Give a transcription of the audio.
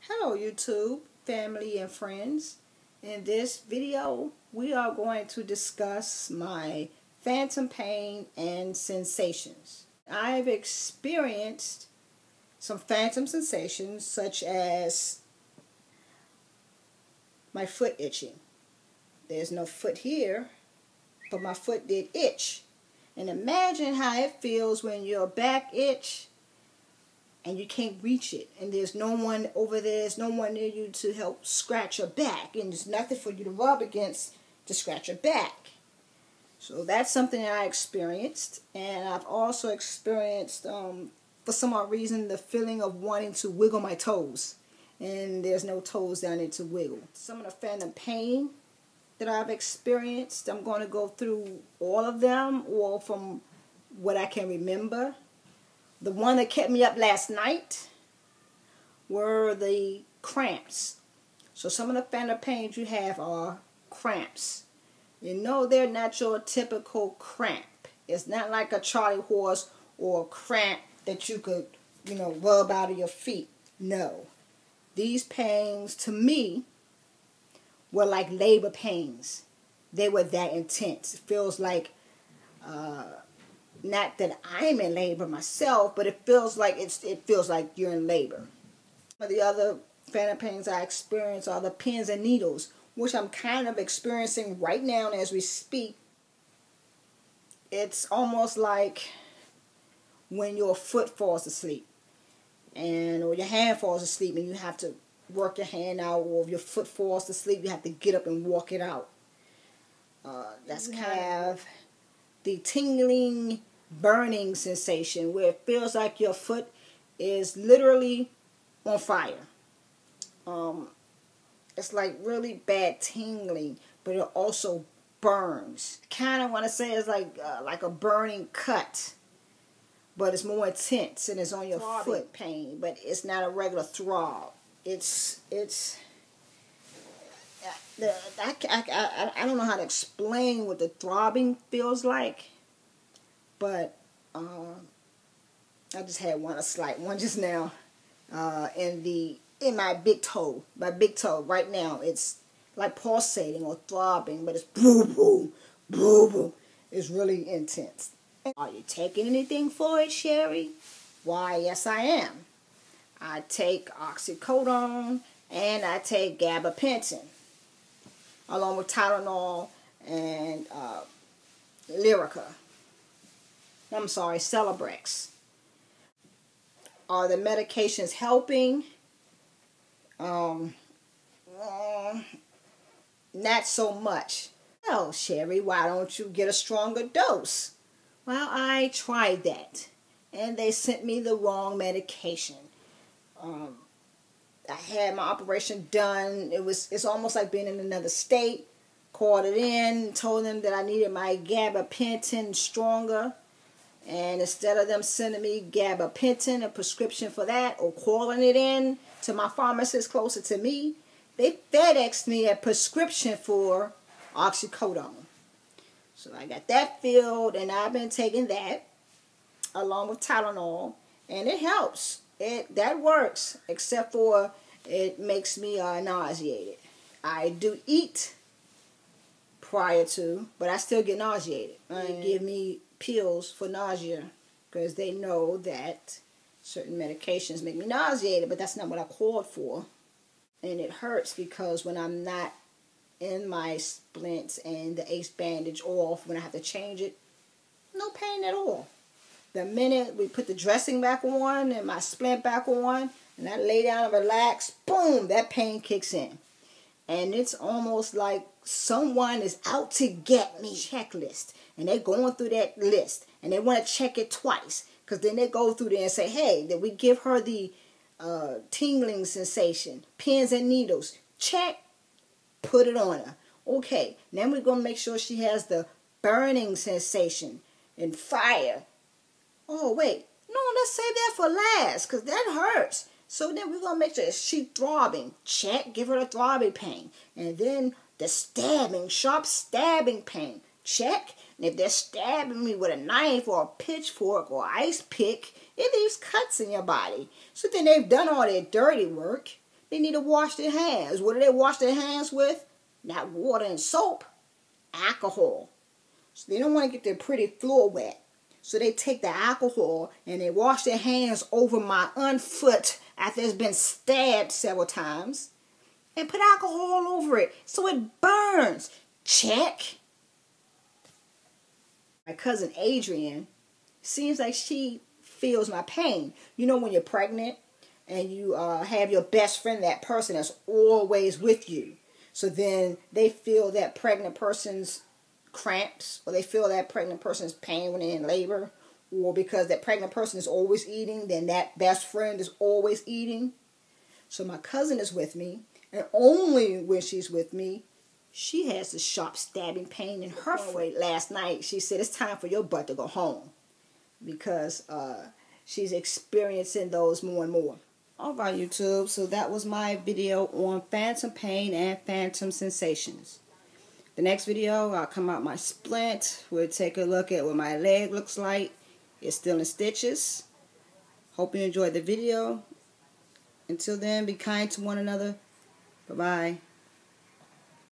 Hello YouTube, family and friends. In this video, we are going to discuss my phantom pain and sensations. I've experienced some phantom sensations such as my foot itching. There's no foot here, but my foot did itch. And imagine how it feels when your back itch and you can't reach it, and there's no one over there, there's no one near you to help scratch your back, and there's nothing for you to rub against to scratch your back. So that's something that I experienced, and I've also experienced, for some odd reason, the feeling of wanting to wiggle my toes, and there's no toes down there to wiggle. Some of the phantom pain that I've experienced, I'm going to go through all of them, or from what I can remember. The one that kept me up last night were the cramps. So some of the phantom pains you have are cramps. You know they're not your typical cramp. It's not like a Charlie horse or a cramp that you could, rub out of your feet. No. These pains, to me, were like labor pains. They were that intense. It feels like not that I'm in labor myself, but it feels like you're in labor. Some of the other phantom pains I experience are the pins and needles, which I'm kind of experiencing right now as we speak. It's almost like when your foot falls asleep, or your hand falls asleep, and you have to work your hand out, or if your foot falls asleep, you have to get up and walk it out. That's kind of the tingling, burning sensation where it feels like your foot is literally on fire. It's like really bad tingling, but it also burns. Kind of want to say it's like a burning cut, but it's more intense and it's on your foot pain, but it's not a regular throb. I don't know how to explain what the throbbing feels like, but I just had a slight one just now in my big toe. My big toe right now, it's like pulsating or throbbing, but it's boom, boom, boom, boom. It's really intense. Are you taking anything for it, Sherry? Why, yes, I am. I take oxycodone and I take gabapentin, along with Tylenol and Celebrex. Are the medications helping? Not so much. Well, Sherry, why don't you get a stronger dose? Well, I tried that, and they sent me the wrong medication. I had my operation done. It's almost like being in another state. Called it in, told them that I needed my gabapentin stronger. And instead of them sending me gabapentin, a prescription for that, or calling it in to my pharmacist closer to me, they FedExed me a prescription for oxycodone. So I got that filled, and I've been taking that along with Tylenol, and it helps. That works, except for it makes me nauseated. I do eat prior to, but I still get nauseated. They give me pills for nausea because they know that certain medications make me nauseated, but that's not what I called for. And it hurts because when I'm not in my splints and the ace bandage off, when I have to change it, no pain at all. The minute we put the dressing back on and my splint back on, and I lay down and relax, boom, that pain kicks in. And it's almost like someone is out to get me. Checklist. And they're going through that list. And they want to check it twice. Because then they go through there and say, hey, did we give her the tingling sensation? Pins and needles. Check. Put it on her. Okay. Then we're going to make sure she has the burning sensation and fire. Oh, wait. No, let's save that for last. Because that hurts. So then we're going to make sure she's throbbing. Check. Give her the throbbing pain. And then the stabbing, sharp stabbing pain. Check. And if they're stabbing me with a knife or a pitchfork or ice pick, it leaves cuts in your body. So then they've done all their dirty work. they need to wash their hands. What do they wash their hands with? Not water and soap, alcohol. So they don't want to get their pretty floor wet. So they take the alcohol and they wash their hands over my foot after it's been stabbed several times and put alcohol all over it so it burns. Check. My cousin Adrienne, seems like she feels my pain. You know when you're pregnant and you have your best friend, that person that's always with you. So then they feel that pregnant person's cramps, or they feel that pregnant person's pain when they're in labor, or because that pregnant person is always eating, then that best friend is always eating. So my cousin is with me, and only when she's with me, she has a sharp stabbing pain in her foot. Last night, she said, it's time for your butt to go home, because she's experiencing those more and more. Alright, YouTube, so that was my video on phantom pain and phantom sensations. The next video, I'll come out my splint. We'll take a look at what my leg looks like. It's still in stitches. Hope you enjoyed the video. Until then, be kind to one another. Bye-bye.